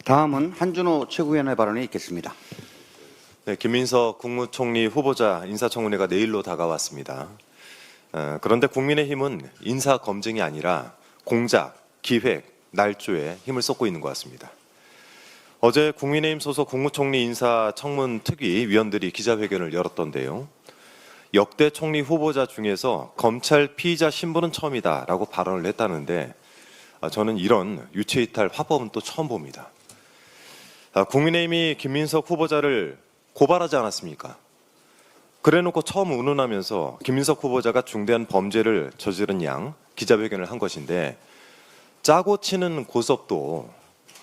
다음은 한준호 최고위원의 발언이 있겠습니다. 네, 김민석 국무총리 후보자 인사청문회가 내일로 다가왔습니다. 그런데 국민의힘은 인사검증이 아니라 공작, 기획, 날조에 힘을 쏟고 있는 것 같습니다. 어제 국민의힘 소속 국무총리 인사청문 특위 위원들이 기자회견을 열었던데요. 역대 총리 후보자 중에서 검찰 피의자 신분은 처음이다라고 발언을 했다는데 저는 이런 유체이탈 화법은 또 처음 봅니다. 국민의힘이 김민석 후보자를 고발하지 않았습니까? 그래놓고 처음 운운하면서 김민석 후보자가 중대한 범죄를 저지른 양 기자회견을 한 것인데 짜고 치는 고섭도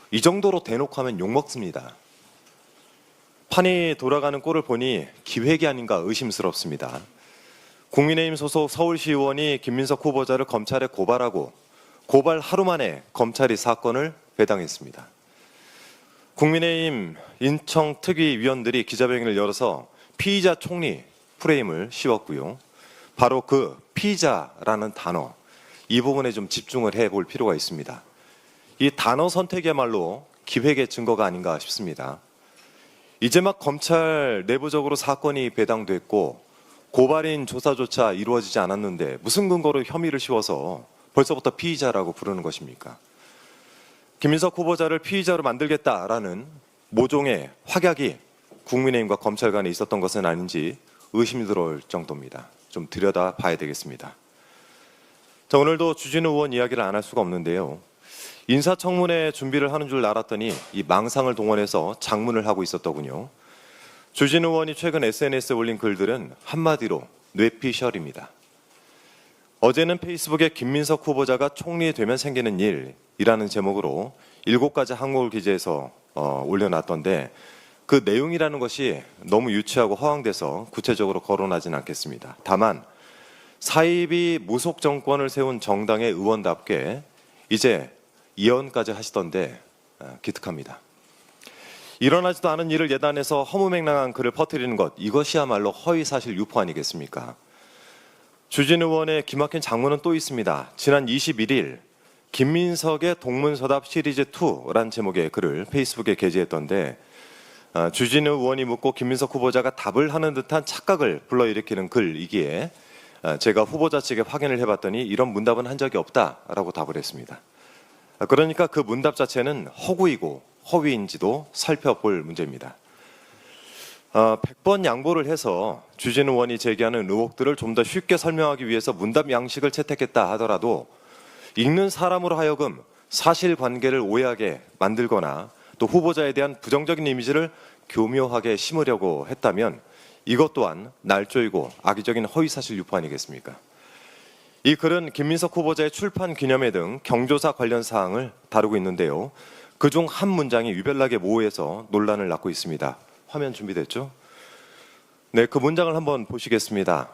이 정도로 대놓고 하면 욕먹습니다. 판이 돌아가는 꼴을 보니 기획이 아닌가 의심스럽습니다. 국민의힘 소속 서울시 의원이 김민석 후보자를 검찰에 고발하고 고발 하루 만에 검찰이 사건을 배당했습니다. 국민의힘 인청 특위 위원들이 기자회견을 열어서 피의자 총리 프레임을 씌웠고요. 바로 그 피의자라는 단어, 이 부분에 좀 집중을 해볼 필요가 있습니다. 이 단어 선택이야말로 기획의 증거가 아닌가 싶습니다. 이제 막 검찰 내부적으로 사건이 배당됐고 고발인 조사조차 이루어지지 않았는데 무슨 근거로 혐의를 씌워서 벌써부터 피의자라고 부르는 것입니까? 김민석 후보자를 피의자로 만들겠다라는 모종의 확약이 국민의힘과 검찰 간에 있었던 것은 아닌지 의심이 들어올 정도입니다. 좀 들여다봐야 되겠습니다. 자, 오늘도 주진우 의원 이야기를 안 할 수가 없는데요. 인사청문회 준비를 하는 줄 알았더니 이 망상을 동원해서 장문을 하고 있었더군요. 주진우 의원이 최근 SNS에 올린 글들은 한마디로 뇌피셜입니다. 어제는 페이스북에 김민석 후보자가 총리 되면 생기는 일이라는 제목으로 7가지 항목을 기재해서 올려놨던데 그 내용이라는 것이 너무 유치하고 허황돼서 구체적으로 거론하진 않겠습니다. 다만 사입이 무속 정권을 세운 정당의 의원답게 이제 예언까지 하시던데 기특합니다. 일어나지도 않은 일을 예단해서 허무맹랑한 글을 퍼뜨리는 것, 이것이야말로 허위사실 유포 아니겠습니까? 주진우 의원의 기막힌 장문은 또 있습니다. 지난 21일 김민석의 동문서답 시리즈 2라는 제목의 글을 페이스북에 게재했던데 주진우 의원이 묻고 김민석 후보자가 답을 하는 듯한 착각을 불러일으키는 글이기에 제가 후보자 측에 확인을 해봤더니 이런 문답은 한 적이 없다라고 답을 했습니다. 그러니까 그 문답 자체는 허구이고 허위인지도 살펴볼 문제입니다. 100번 양보를 해서 주진우 의원이 제기하는 의혹들을 좀 더 쉽게 설명하기 위해서 문답 양식을 채택했다 하더라도 읽는 사람으로 하여금 사실관계를 오해하게 만들거나 또 후보자에 대한 부정적인 이미지를 교묘하게 심으려고 했다면 이것 또한 날조이고 악의적인 허위사실 유포 아니겠습니까? 이 글은 김민석 후보자의 출판 기념회 등 경조사 관련 사항을 다루고 있는데요. 그중 한 문장이 유별나게 모호해서 논란을 낳고 있습니다. 화면 준비됐죠? 네, 그 문장을 한번 보시겠습니다.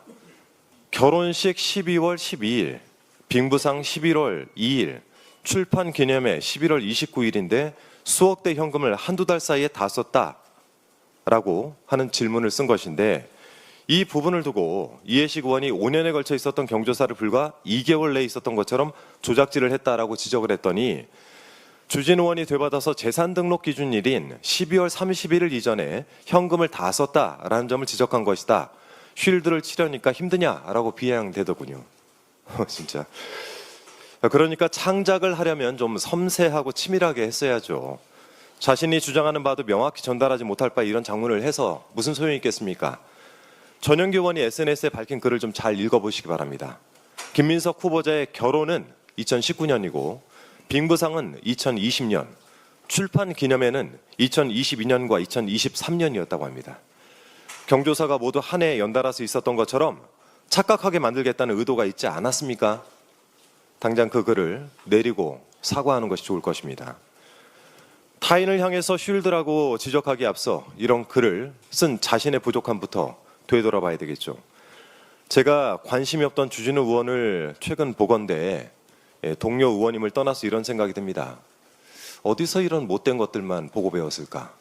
결혼식 12월 12일, 빙부상 11월 2일, 출판 기념회 11월 29일인데 수억 대 현금을 한두 달 사이에 다 썼다라고 하는 질문을 쓴 것인데 이 부분을 두고 이해식 의원이 5년에 걸쳐 있었던 경조사를 불과 2개월 내에 있었던 것처럼 조작질을 했다라고 지적을 했더니 주진우 의원이 되받아서 재산 등록 기준일인 12월 31일 이전에 현금을 다 썼다라는 점을 지적한 것이다. 쉴드를 치려니까 힘드냐라고 비아냥대더군요. 진짜. 그러니까 창작을 하려면 좀 섬세하고 치밀하게 했어야죠. 자신이 주장하는 바도 명확히 전달하지 못할 바에 이런 장문을 해서 무슨 소용이 있겠습니까? 전영기 의원이 SNS에 밝힌 글을 좀 잘 읽어보시기 바랍니다. 김민석 후보자의 결혼은 2019년이고 빙부상은 2020년, 출판 기념회는 2022년과 2023년이었다고 합니다. 경조사가 모두 한 해에 연달아서 있었던 것처럼 착각하게 만들겠다는 의도가 있지 않았습니까? 당장 그 글을 내리고 사과하는 것이 좋을 것입니다. 타인을 향해서 쉴드라고 지적하기에 앞서 이런 글을 쓴 자신의 부족함부터 되돌아봐야 되겠죠. 제가 관심이 없던 주진우 의원을 최근 보건대 동료 의원님을 떠나서 이런 생각이 듭니다. 어디서 이런 못된 것들만 보고 배웠을까?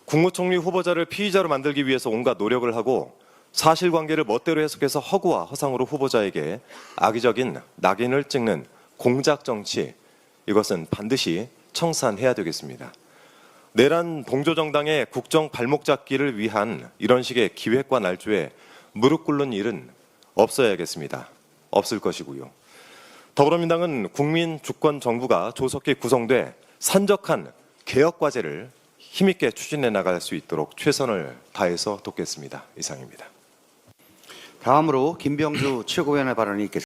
국무총리 후보자를 피의자로 만들기 위해서 온갖 노력을 하고 사실관계를 멋대로 해석해서 허구와 허상으로 후보자에게 악의적인 낙인을 찍는 공작 정치, 이것은 반드시 청산해야 되겠습니다. 내란 동조정당의 국정 발목 잡기를 위한 이런 식의 기획과 날조에 무릎 꿇는 일은 없어야겠습니다. 없을 것이고요. 더불어민당은 국민 주권 정부가 조속히 구성돼 산적한 개혁 과제를 힘있게 추진해 나갈 수 있도록 최선을 다해서 돕겠습니다. 이상입니다. 다음으로 김병주 최고위원의 발언이 있겠습니다.